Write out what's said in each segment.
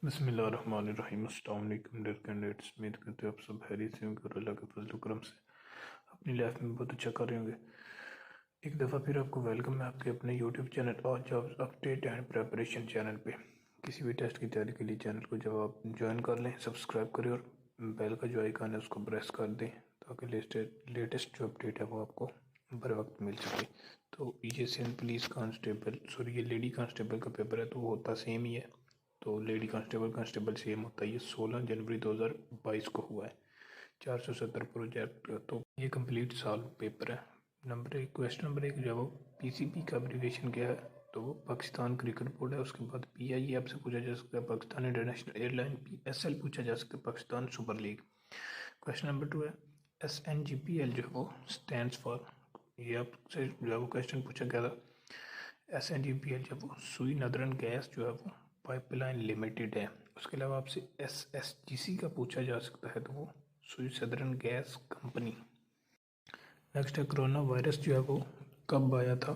बिस्मिल्लाहिर्रहमानिर्रहीम। अस्सलाम वालेकुम डियर कैंडिडेट्स, उम्मीद करते हो आप सब खैरियत से होंगे और अल्लाह के फजल करम से अपनी लाइफ में बहुत अच्छा कर रहे होंगे। एक दफ़ा फिर आपको वेलकम है आपके अपने यूट्यूब चैनल और job update and preparation channel पे। किसी भी टेस्ट की तैयारी के लिए चैनल को जब आप ज्वाइन कर लें, सब्सक्राइब करें और बेल का जो आइकन है उसको प्रेस कर दें ताकि लेटेस्ट जो अपडेट है वो आपको बर वक्त मिल सके। तो ये सिंध पुलिस कांस्टेबल ये लेडी कांस्टेबल का पेपर है तो वो होता सेम ही है। तो लेडी कांस्टेबल सेम होता है। ये 16 जनवरी 2022 को हुआ है। 470 प्रोजेक्ट, तो ये कंप्लीट साल पेपर है। क्वेश्चन नंबर 1 जो है वो पीसीबी का एब्रीविएशन क्या है, तो वो पाकिस्तान क्रिकेट बोर्ड है। उसके बाद पीआईए आपसे पूछा जा सकता है, पाकिस्तान इंटरनेशनल एयरलाइन। पीएसएल पूछा जा सकता है, Pakistan super league. Question number 2 है एसएनजीपीएल जो है वो स्टैंड्स फॉर, ये आपसे जो है वो क्वेश्चन पूछा गया था। एसएनजीपीएल जो वो सुई नदरन गैस जो है वो पाइपलाइन लिमिटेड है। उसके अलावा आपसे एसएसजीसी का पूछा जा सकता है, तो वो सुई सदरन गैस कंपनी। नेक्स्ट है कोरोना वायरस जो है वो कब आया था,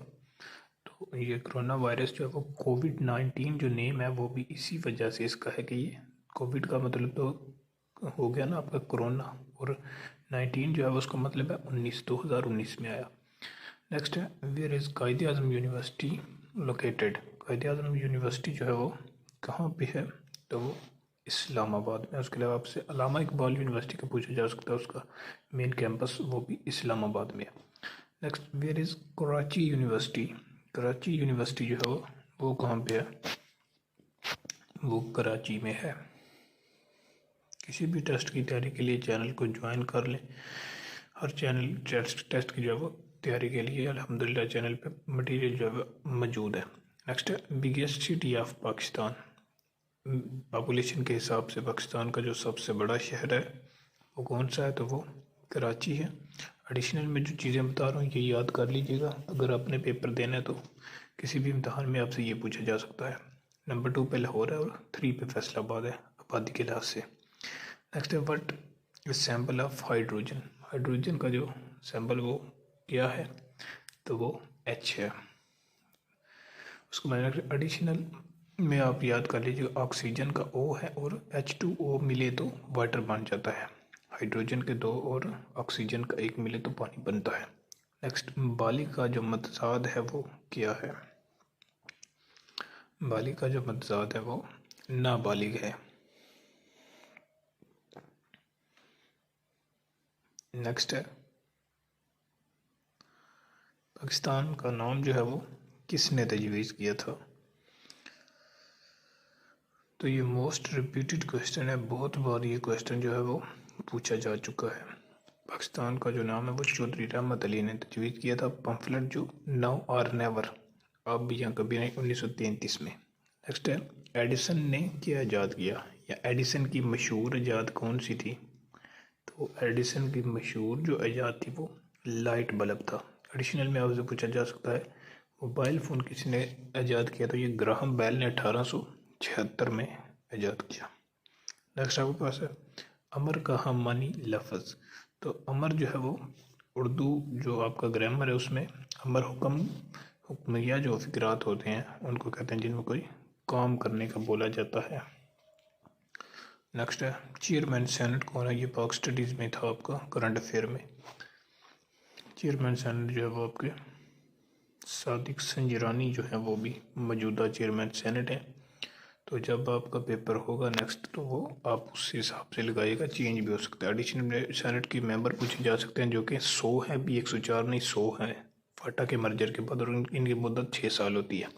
तो ये कोरोना वायरस जो है वो कोविड-19 जो नेम है वो भी इसी वजह से इसका है कि ये कोविड का मतलब तो हो गया ना आपका कोरोना, और 19 जो है वो उसका मतलब है 2019 में आया। नेक्स्ट है where is Quaid Azam university located. Quaid Azam university जो है वो कहाँ पे है, तो वो इस्लामाबाद में। उसके अलावा आपसे अल्लामा इकबाल यूनिवर्सिटी का पूछा जा सकता है, उसका मेन कैंपस वो भी इस्लामाबाद में है। Next where is Karachi university. Karachi university जो है वो कहाँ पे है, वो कराची में है। किसी भी टेस्ट की तैयारी के लिए चैनल को ज्वाइन कर लें। हर चैनल टेस्ट की जो है वो तैयारी के लिए अल्हम्दुलिल्लाह चैनल पे मटेरियल जो है मौजूद है। नेक्स्ट है biggest city of Pakistan. Population के हिसाब से पाकिस्तान का जो सबसे बड़ा शहर है वो कौन सा है, तो वो कराची है। एडिशनल में जो चीज़ें बता रहा हूँ ये याद कर लीजिएगा, अगर आपने पेपर देना है तो किसी भी इम्तहान में आपसे ये पूछा जा सकता है। नंबर 2 पे लाहौर है और 3 पे फैसलाबाद है आबादी के लिहाज से। नेक्स्ट है what is sample of hydrogen. Hydrogen का जो सैम्पल वो क्या है, तो वो H है। उसको मैंने एडिशनल में आप याद कर लीजिए, ऑक्सीजन का O है और H2O मिले तो वाटर बन जाता है। हाइड्रोजन के 2 और ऑक्सीजन का 1 मिले तो पानी बनता है। नेक्स्ट बालिग का जो मतजाद है वो क्या है, बालिग का जो मतजाद है वो नाबालिग है। नेक्स्ट है पाकिस्तान का नाम जो है वो किसने तजवीज़ किया था, तो ये मोस्ट रिपीटेड क्वेश्चन है, बहुत बार ये क्वेश्चन जो है वो पूछा जा चुका है। पाकिस्तान का जो नाम है वो चौधरी रहमत अली ने तजवीज़ किया था। पम्फलेट जो नाउ और नेवर, अब या कभी नहीं, 1933 में। नेक्स्ट है एडिसन ने क्या ईजाद किया, या एडिसन की मशहूर ईजाद कौन सी थी, तो एडिसन की मशहूर जो ईजाद थी वो लाइट बल्ब था। एडिशनल में आपसे पूछा जा सकता है मोबाइल फ़ोन किसने ईजाद किया, तो ये ग्राहम बेल ने 1876 में ईजाद किया। नेक्स्ट आपके पास है अमर का हम मानी लफ्ज़, तो अमर जो है वो उर्दू जो आपका ग्रामर है उसमें अमर हुक्मिया जो फ़िक्रात होते हैं उनको कहते हैं जिनमें कोई काम करने का बोला जाता है। नेक्स्ट है चेयरमैन सेनेट कौन है, ये पाक स्टडीज़ में था आपका करंट अफेयर में। चेयरमैन सेनेट जो है वो आपके सादिक संजरानी जो है वो भी मौजूदा चेयरमैन सेनेट है। तो जब आपका पेपर होगा नेक्स्ट तो वो आप उस हिसाब से लगाइएगा, चेंज भी हो सकता है। एडिशनल सेनेट के मेंबर पूछे जा सकते हैं जो कि 100 है, भी 104 नहीं 100 है फाटा के मर्जर के बाद, और इनकी मुद्दत 6 साल होती है।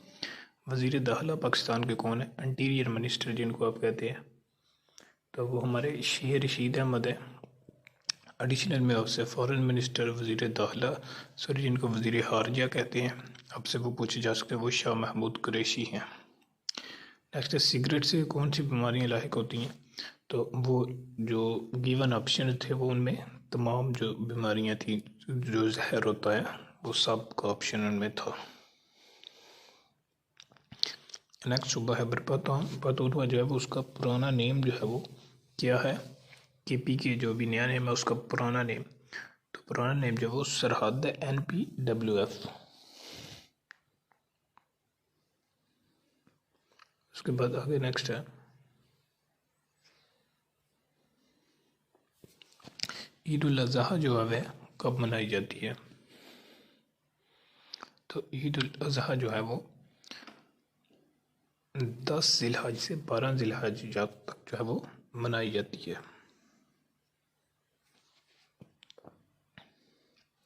वज़ीर दाखिला पाकिस्तान के कौन है, इंटीरियर मिनिस्टर जिनको आप कहते हैं, तो वो हमारे शेर रशीद अहमद है। एडिशनल में आपसे फॉरेन मिनिस्टर वज़ीर दाखिला जिनको वज़ीर खारजा कहते हैं, आपसे वो पूछे जा सकते हैं, वो शाह महमूद कुरैशी हैं। नेक्स्ट है सिगरेट से कौन सी बीमारियां लाहिक होती हैं, तो वो जो गिवन ऑप्शन थे वो उनमें तमाम जो बीमारियां थी जो जहर होता है वो सब का ऑप्शन उनमें था। नेक्स्ट सुबह है पतौतवा जो है वो उसका पुराना नेम जो है वो क्या है, केपी के जो भी नया नेम है उसका पुराना नेम, तो पुराना नेम जो है वो सरहद NPWF। उसके बाद आगे नेक्स्ट है ईद उल अज़हा जो है वह कब मनाई जाती है? तो ईद उल अज़हा जो है वो 10 ज़िलहज से 12 ज़िलहज तक जो है वो मनाई जाती है।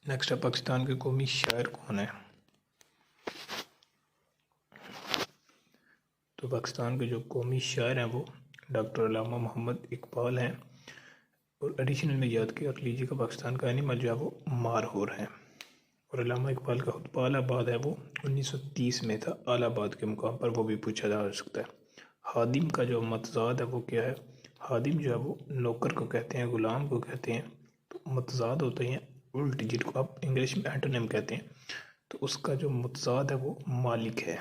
नेक्स्ट है, पाकिस्तान के कौमी शायर कौन है? तो पाकिस्तान के जो कौमी शायर हैं वो डॉक्टर अल्लामा मोहम्मद इकबाल हैं। और एडिशनल में याद कर लीजिएगा, पाकिस्तान का एनिमल जो है वो मारहोर है। और अल्लामा इकबाल का खुतबा आलाबाद है वो 1930 में था। आलाबाद के मुकाम पर वो भी पूछा जा सकता है। हादिम का जो मतजाद है वो क्या है? हादिम जो है वो नौकर को कहते हैं, ग़ुलाम को कहते हैं। तो मतजाद होते हैं उल्ट, जिनको आप इंग्लिश में एंटोनिम कहते हैं। तो उसका जो मतजाद है वो मालिक है।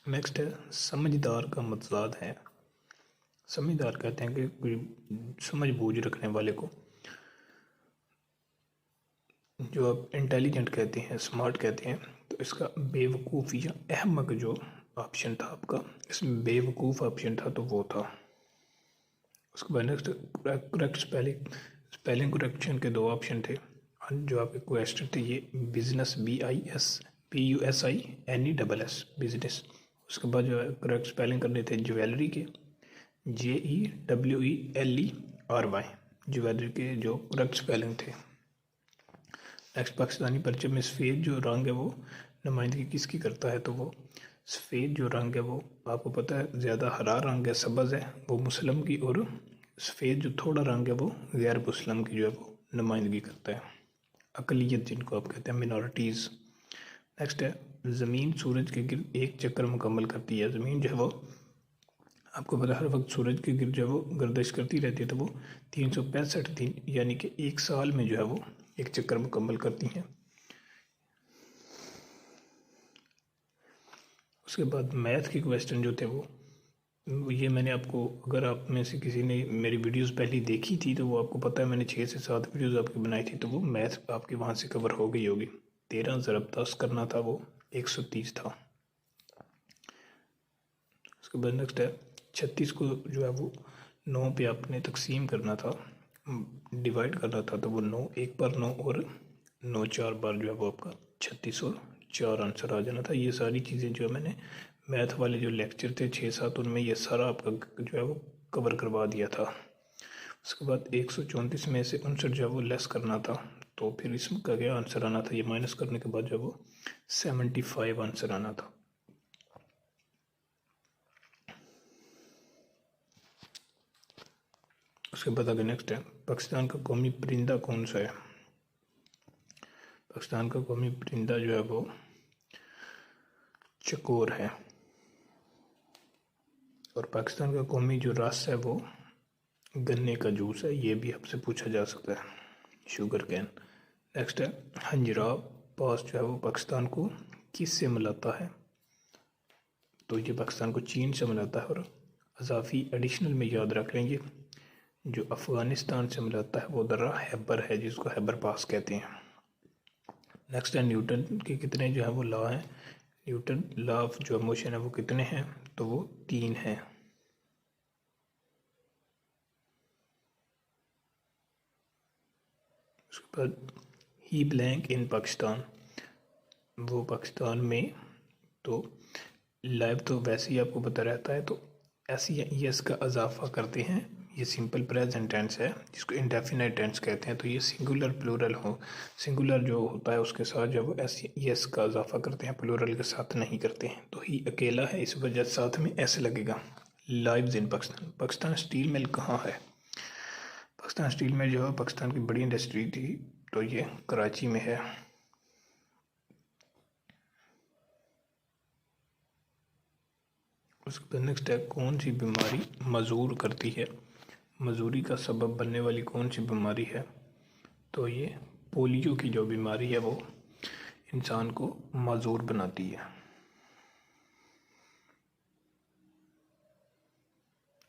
नेक्स्ट है, समझदार का मतजाद है। समझदार कहते हैं कि कोई समझ बूझ रखने वाले को। जो आप इंटेलिजेंट कहते हैं, स्मार्ट कहते हैं। तो इसका बेवकूफ़ या अहमक जो ऑप्शन था आपका, इसमें बेवकूफ़ ऑप्शन था तो वो था। उसके बाद नेक्स्ट, करेक्ट स्पेलिंग करेक्शन के 2 ऑप्शन थे। जो आपके क्वेश्चन थे ये बिजनेस, BISNESS बिजनेस। उसके बाद जो है करेक्ट स्पेलिंग करने थे ज्वेलरी के, JEWELLERY, ज्वेलरी के जो करेक्ट स्पेलिंग थे। नेक्स्ट, पाकिस्तानी परचम में सफ़ेद जो रंग है वो नुमाइंदगी किसकी करता है? तो वो सफ़ेद जो रंग है वो आपको पता है ज़्यादा हरा रंग है, सब्ज़ है, वो मुस्लिम की। और सफ़ेद जो थोड़ा रंग है वो गैर मुस्लिम की जो है वो नुमाइंदगी करता है, अकलियत जिनको आप कहते हैं, मिनॉरिटीज़। नेक्स्ट है, ज़मीन सूरज के गिर्द एक चक्कर मुकम्मल करती है। ज़मीन जो है वो आपको पता है हर वक्त सूरज के गिर्द जो है वो गर्दिश करती रहती है। तो वो 365 दिन यानी कि 1 साल में जो है वो एक चक्कर मुकम्मल करती हैं। उसके बाद मैथ के क्वेश्चन जो थे वो ये मैंने आपको, अगर आप में से किसी ने मेरी वीडियोस पहले देखी थी तो वो आपको पता है मैंने 6 से 7 वीडियोस आपकी बनाई थी। तो वो मैथ आपकी वहाँ से कवर हो गई होगी। 13 ज़रब 10 करना था, वो 130 था। उसके बाद नेक्स्ट है, 36 को जो है वो 9 पे आपने तकसीम करना था, डिवाइड करना था। तो वो 9 1 बार 9 और 9 4 बार जो है वो आपका 36 और 4 आंसर आ जाना था। ये सारी चीज़ें जो है मैंने मैथ वाले जो लेक्चर थे 6-7 उनमें ये सारा आपका जो है वो कवर करवा दिया था। उसके बाद 134 में से 59 जो है वो लेस करना था। तो फिर इसका क्या आंसर आना था? ये माइनस करने के बाद जो है वो 75 आंसर आना था। उसके बाद आगे नेक्स्ट है, पाकिस्तान का कौमी परिंदा कौन सा है? पाकिस्तान का कौमी परिंदा जो है वो चकोर है। और पाकिस्तान का कौमी जो रस है वो गन्ने का जूस है। ये भी आपसे पूछा जा सकता है, शुगर कैन। नेक्स्ट है, हंजरा पास जो है वो पाकिस्तान को किस से मिलाता है? तो ये पाकिस्तान को चीन से मिलाता है। और अजाफी एडिशनल में याद रख लेंगे, जो अफ़गानिस्तान से मिलाता है वो दर्रा हैबर है, जिसको हैबर पास कहते हैं। नेक्स्ट है, न्यूटन के कितने जो है वो लॉ हैं? न्यूटन लॉ ऑफ जो मोशन है वो कितने हैं? तो वो 3 हैं। उसके बाद ही ब्लैंक इन पाकिस्तान, वो पाकिस्तान में तो लाइव तो वैसे ही आपको पता रहता है। तो ऐसी एस का इजाफा करते हैं। ये सिंपल प्रेजेंट टेंस है जिसको इंडेफिनाइट टेंस कहते हैं। तो ये सिंगुलर प्लूरल हो, सिंगुलर जो होता है उसके साथ जब वो एस का इजाफा करते हैं, प्लूरल के साथ नहीं करते हैं। तो ही अकेला है, इस वजह साथ में ऐसे लगेगा। Lives in Pakistan, Pakistan steel mill कहाँ है? पाकिस्तान स्टील मिल जो है पाकिस्तान की बड़ी इंडस्ट्री थी, तो ये कराची में है। उसके बाद नेक्स्ट है, कौन सी बीमारी मजूर करती है? मजूरी का सबब बनने वाली कौन सी बीमारी है? तो ये पोलियो की जो बीमारी है वो इंसान को मजूर बनाती है।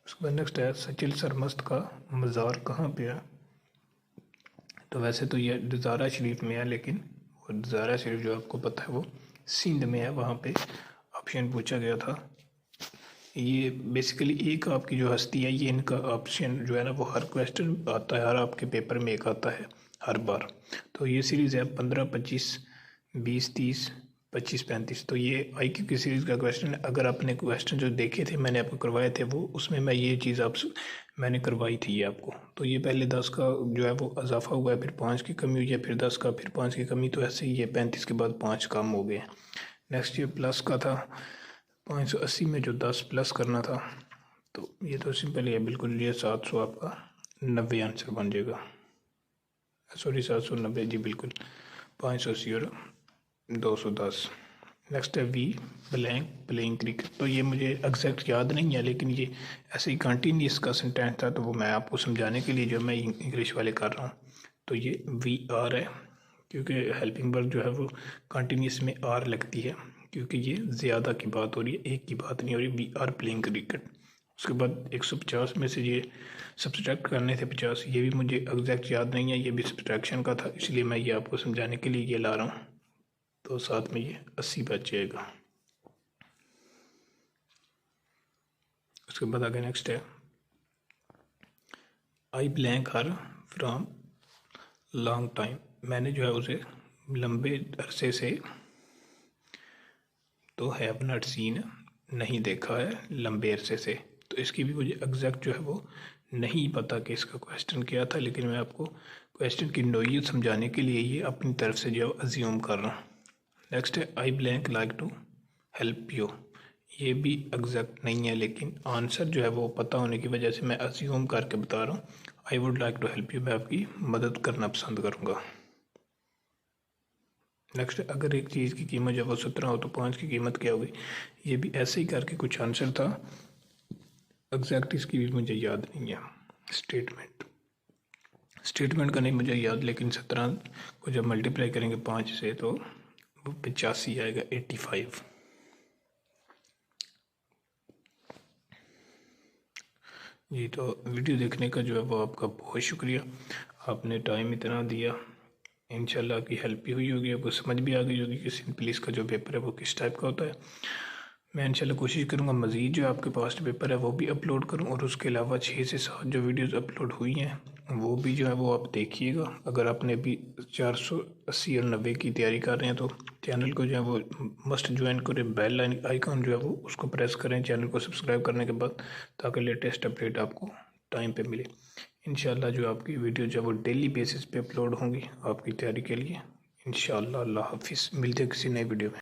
उसके बाद नेक्स्ट है, सचिल सरमस्त का मज़ार कहाँ पे है? तो वैसे तो ये दजारा शरीफ में है, लेकिन वो दजारा शरीफ जो आपको पता है वो सिंध में है। वहाँ पे ऑप्शन पूछा गया था। ये बेसिकली एक आपकी जो हस्ती है, ये इनका ऑप्शन जो है ना वो हर क्वेश्चन आता है, हर आपके पेपर में एक आता है हर बार। तो ये सीरीज़ है 15, 25, 20, 30, 25, 35। तो ये IQ की सीरीज़ का क्वेश्चन है। अगर आपने क्वेश्चन जो देखे थे मैंने आपको करवाए थे वो, उसमें मैं ये चीज़ मैंने करवाई थी ये आपको। तो ये पहले 10 का जो है वो इजाफा हुआ है, फिर 5 की कमी हुई है, फिर 10 का, फिर 5 की कमी। तो ऐसे ही ये 35 के बाद 5 कम हो गए। नेक्स्ट ये प्लस का था 580 में जो 10 प्लस करना था। तो ये तो सिंपल ही है बिल्कुल। ये 700 आपका 90 आंसर बन जाएगा। सॉरी 790 जी बिल्कुल। 580 और 210। नेक्स्ट है वी ब्लैंक प्लेइंग क्रिकेट। तो ये मुझे एग्जैक्ट याद नहीं है, लेकिन ये ऐसे ही कंटिन्यूस का सेंटेंस था, तो वो मैं आपको समझाने के लिए जो मैं इंग्लिश वाले कर रहा हूँ। तो ये VR है, क्योंकि हेल्पिंग वर्ब जो है वो कंटिन्यूस में R लगती है, क्योंकि ये ज़्यादा की बात हो रही है, एक की बात नहीं हो रही। We are playing cricket. उसके बाद 150 में से ये सब्सट्रैक्ट करने थे 50। ये भी मुझे एग्जैक्ट याद नहीं है, ये भी सब्सट्रैक्शन का था, इसलिए मैं ये आपको समझाने के लिए ये ला रहा हूँ। तो साथ में ये 80 बच जाएगा। उसके बाद आगे नेक्स्ट है I blank her from long time. मैंने जो है उसे लंबे अरसे से, तो हैव नॉट सीन नहीं देखा है लंबे अरसे से। तो इसकी भी मुझे एग्जैक्ट जो है वो नहीं पता कि इसका क्वेश्चन क्या था, लेकिन मैं आपको क्वेश्चन की नोयत समझाने के लिए ये अपनी तरफ से जो अज्यूम कर रहा हूँ। नेक्स्ट है I blank like to help you. ये भी एग्जैक्ट नहीं है, लेकिन आंसर जो है वो पता होने की वजह से मैं अज्यूम करके बता रहा हूँ। I would like to help you, मैं आपकी मदद करना पसंद करूँगा। नेक्स्ट, अगर एक चीज़ की कीमत जब वो 17 हो तो 5 की कीमत क्या होगी। ये भी ऐसे ही करके कुछ आंसर था, एग्जैक्ट इसकी भी मुझे याद नहीं है। स्टेटमेंट का नहीं मुझे याद, लेकिन 17 को जब मल्टीप्लाई करेंगे 5 से तो वो 85 आएगा, 85। जी, तो वीडियो देखने का जो है वो आपका बहुत शुक्रिया। आपने टाइम इतना दिया, इंशाल्लाह आपकी हेल्प भी हुई होगी, आपको समझ भी आ गई होगी कि सिंपल इसका जो पेपर है वो किस टाइप का होता है। मैं इंशाल्लाह कोशिश करूँगा मज़ीद जो आपके पास्ट पेपर है वो भी अपलोड करूँ, और उसके अलावा 6 से 7 जो वीडियोस अपलोड हुई हैं वो भी जो है वो आप देखिएगा। अगर आपने भी 480 और 90 की तैयारी कर रहे हैं तो चैनल को जो है वो मस्ट ज्वाइन करें। बेल आइकन जो है वो उसको प्रेस करें चैनल को सब्सक्राइब करने के बाद, ताकि लेटेस्ट अपडेट आपको टाइम पे मिले। इंशाल्लाह जो आपकी वीडियो जो है वो डेली बेसिस पे अपलोड होंगी आपकी तैयारी के लिए। इंशाल्लाह। अल्लाह हाफिज़। मिलते हैं किसी नई वीडियो में।